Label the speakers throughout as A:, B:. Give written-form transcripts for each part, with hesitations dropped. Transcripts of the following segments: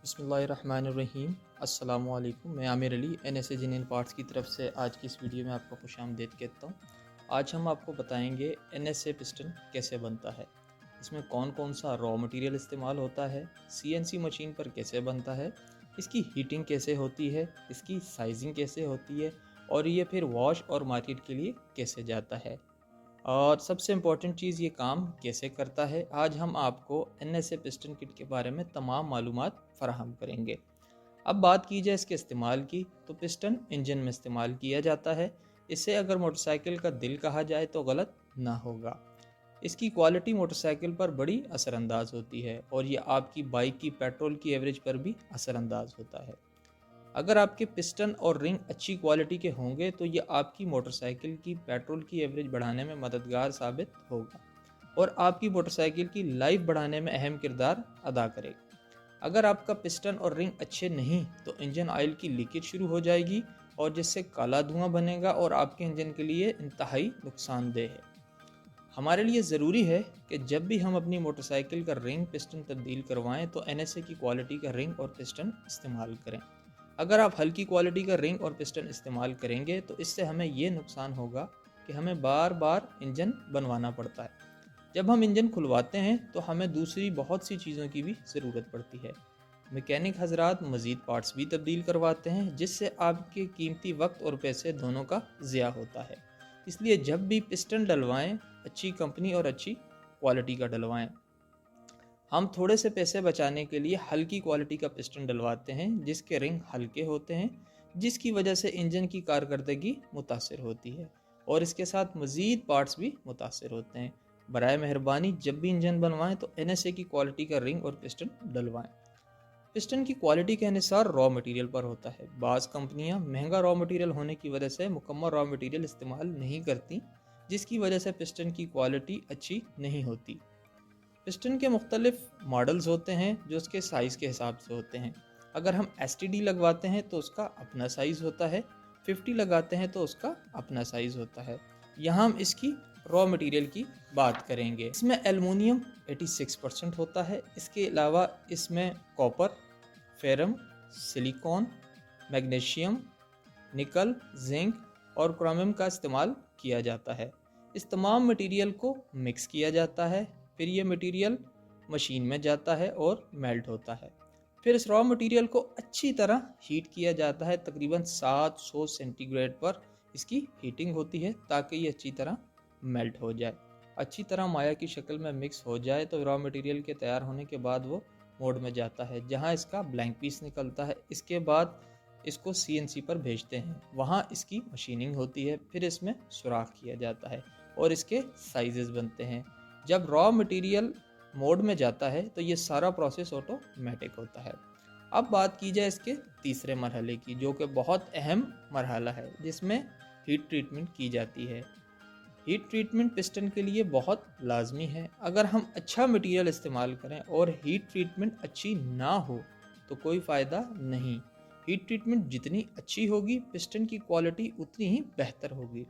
A: बिस्मिल्लाहिर्रहमानिर्रहीम। अस्सलामुअलैकुम। मैं Aamir Ali NSA engineer parts की तरफ से आज की इस वीडियो में आपको खुशामदीद कहता हूँ। आज हम आपको बताएंगे NSA पिस्टन कैसे बनता है, इसमें कौन कौन सा रॉ मटेरियल इस्तेमाल होता है, CNC मशीन पर कैसे बनता है, इसकी हीटिंग कैसे होती है, इसकी साइजिंग कैसे होती है और ये फिर वॉश और मार्केट के लिए कैसे जाता है, और सबसे इम्पॉर्टेंट चीज़ ये काम कैसे करता है। आज हम आपको NSA पिस्टन किट के बारे में तमाम मालूमात फराहम करेंगे। अब बात की जाए इसके इस्तेमाल की, तो पिस्टन इंजन में इस्तेमाल किया जाता है। इसे अगर मोटरसाइकिल का दिल कहा जाए तो गलत ना होगा। इसकी क्वालिटी मोटरसाइकिल पर बड़ी असरअंदाज होती है और ये आपकी बाइक की पेट्रोल की एवरेज पर भी असरअंदाज होता है। अगर आपके पिस्टन और रिंग अच्छी क्वालिटी के होंगे तो ये आपकी मोटरसाइकिल की पेट्रोल की एवरेज बढ़ाने में मददगार साबित होगा और आपकी मोटरसाइकिल की लाइफ बढ़ाने में अहम किरदार अदा करेगा। अगर आपका पिस्टन और रिंग अच्छे नहीं तो इंजन ऑयल की लीकेज शुरू हो जाएगी और जिससे काला धुआं बनेगा और आपके इंजन के लिए इंतहाई नुकसानदेह है। हमारे लिए ज़रूरी है कि जब भी हम अपनी मोटरसाइकिल का रिंग पिस्टन तब्दील करवाएं तो NSA की क्वालिटी का रिंग और पिस्टन इस्तेमाल करें। अगर आप हल्की क्वालिटी का रिंग और पिस्टन इस्तेमाल करेंगे तो इससे हमें ये नुकसान होगा कि हमें बार बार इंजन बनवाना पड़ता है। जब हम इंजन खुलवाते हैं तो हमें दूसरी बहुत सी चीज़ों की भी ज़रूरत पड़ती है। मैकेनिक हजरात मज़ीद पार्ट्स भी तब्दील करवाते हैं जिससे आपके कीमती वक्त और पैसे दोनों का ज़िया होता है। इसलिए जब भी पिस्टन डलवाएं अच्छी कंपनी और अच्छी क्वालिटी का डलवाएं। हम थोड़े से पैसे बचाने के लिए हल्की क्वालिटी का पिस्टन डलवाते हैं जिसके रिंग हल्के होते हैं, जिसकी वजह से इंजन की कारकर्दगी मुतासर होती है और इसके साथ मज़ीद पार्ट्स भी मुतासर होते हैं। बराए मेहरबानी जब भी इंजन बनवाएं तो NSA की क्वालिटी का रिंग और पिस्टन डलवाएं। पिस्टन की क्वालिटी का इंहिसार रॉ मटेरियल पर होता है। बाज़ कंपनियां महंगा रॉ मटेरियल होने की वजह से मुकम्मल रॉ मटेरियल इस्तेमाल नहीं करती, जिसकी वजह से पिस्टन की क्वालिटी अच्छी नहीं होती। पिस्टन के मुख्तलिफ मॉडल्स होते हैं जो उसके साइज़ के हिसाब से होते हैं। अगर हम STD लगवाते हैं तो उसका अपना साइज़ होता है, 50 लगाते हैं तो उसका अपना साइज़ होता है। यहाँ हम इसकी रॉ मटेरियल की बात करेंगे। इसमें एलुमिनियम 86% होता है। इसके अलावा इसमें कॉपर, फेरम, सिलिकॉन, मैग्नीशियम, निकल, जिंक और क्रोमियम का इस्तेमाल किया जाता है। इस तमाम मटेरियल को मिक्स किया जाता है, फिर ये मटेरियल मशीन में जाता है और मेल्ट होता है। फिर इस रॉ मटेरियल को अच्छी तरह हीट किया जाता है। तकरीबन 700 सेंटीग्रेड पर इसकी हीटिंग होती है ताकि ये अच्छी तरह मेल्ट हो जाए, अच्छी तरह माया की शक्ल में मिक्स हो जाए। तो रॉ मटेरियल के तैयार होने के बाद वो मोड में जाता है जहाँ इसका ब्लैंक पीस निकलता है। इसके बाद इसको CNC पर भेजते हैं, वहाँ इसकी मशीनिंग होती है, फिर इसमें सुराख किया जाता है और इसके साइजेस बनते हैं। जब रॉ मटेरियल मोड में जाता है तो ये सारा प्रोसेस ऑटोमेटिक होता है। अब बात की जाए इसके तीसरे मरहले की, जो कि बहुत अहम मरहला है, जिसमें हीट ट्रीटमेंट की जाती है। हीट ट्रीटमेंट पिस्टन के लिए बहुत लाजमी है। अगर हम अच्छा मटेरियल इस्तेमाल करें और हीट ट्रीटमेंट अच्छी ना हो तो कोई फ़ायदा नहीं। हीट ट्रीटमेंट जितनी अच्छी होगी पिस्टन की क्वालिटी उतनी ही बेहतर होगी।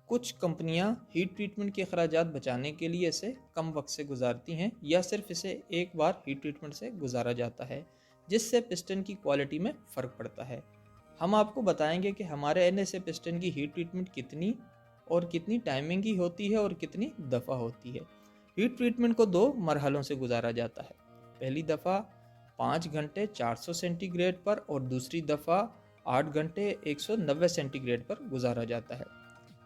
A: कुछ कंपनियां हीट ट्रीटमेंट के अखराजात बचाने के लिए इसे कम वक्त से गुजारती हैं या सिर्फ इसे एक बार हीट ट्रीटमेंट से गुजारा जाता है, जिससे पिस्टन की क्वालिटी में फ़र्क पड़ता है। हम आपको बताएंगे कि हमारे NSA पिस्टन की हीट ट्रीटमेंट कितनी और कितनी टाइमिंग की होती है और कितनी दफ़ा होती है। हीट ट्रीटमेंट को 2 मरहलों से गुजारा जाता है। पहली दफ़ा 5 घंटे 400 सेंटीग्रेड पर और दूसरी दफ़ा 8 घंटे 190 सेंटीग्रेड पर गुजारा जाता है।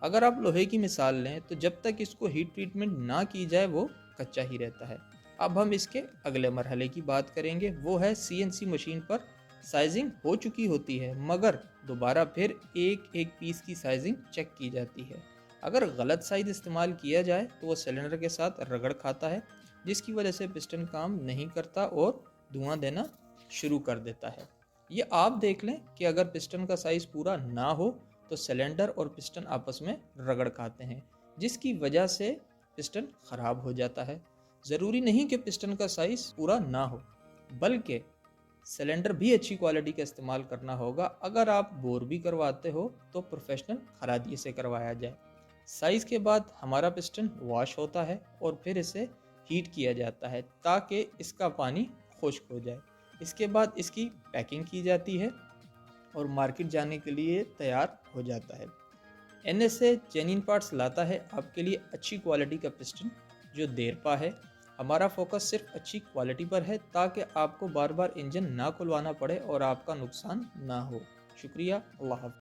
A: अगर आप लोहे की मिसाल लें तो जब तक इसको हीट ट्रीटमेंट ना की जाए वो कच्चा ही रहता है। अब हम इसके अगले मरहले की बात करेंगे, वो है CNC मशीन पर साइजिंग हो चुकी होती है मगर दोबारा फिर एक एक पीस की साइजिंग चेक की जाती है। अगर गलत साइज इस्तेमाल किया जाए तो वो सिलेंडर के साथ रगड़ खाता है, जिसकी वजह से पिस्टन काम नहीं करता और धुआं देना शुरू कर देता है। ये आप देख लें कि अगर पिस्टन का साइज पूरा ना हो तो सिलेंडर और पिस्टन आपस में रगड़ खाते हैं, जिसकी वजह से पिस्टन ख़राब हो जाता है। ज़रूरी नहीं कि पिस्टन का साइज़ पूरा ना हो, बल्कि सिलेंडर भी अच्छी क्वालिटी का इस्तेमाल करना होगा। अगर आप बोर भी करवाते हो तो प्रोफेशनल खरादिए से करवाया जाए। साइज़ के बाद हमारा पिस्टन वॉश होता है और फिर इसे हीट किया जाता है ताकि इसका पानी खुश्क हो जाए। इसके बाद इसकी पैकिंग की जाती है और मार्केट जाने के लिए तैयार हो जाता है। NSA जेन्युइन पार्ट्स लाता है आपके लिए अच्छी क्वालिटी का पिस्टन जो देरपा है। हमारा फोकस सिर्फ अच्छी क्वालिटी पर है ताकि आपको बार बार इंजन ना खुलवाना पड़े और आपका नुकसान ना हो। शुक्रिया। अल्लाह हाफ़िज़।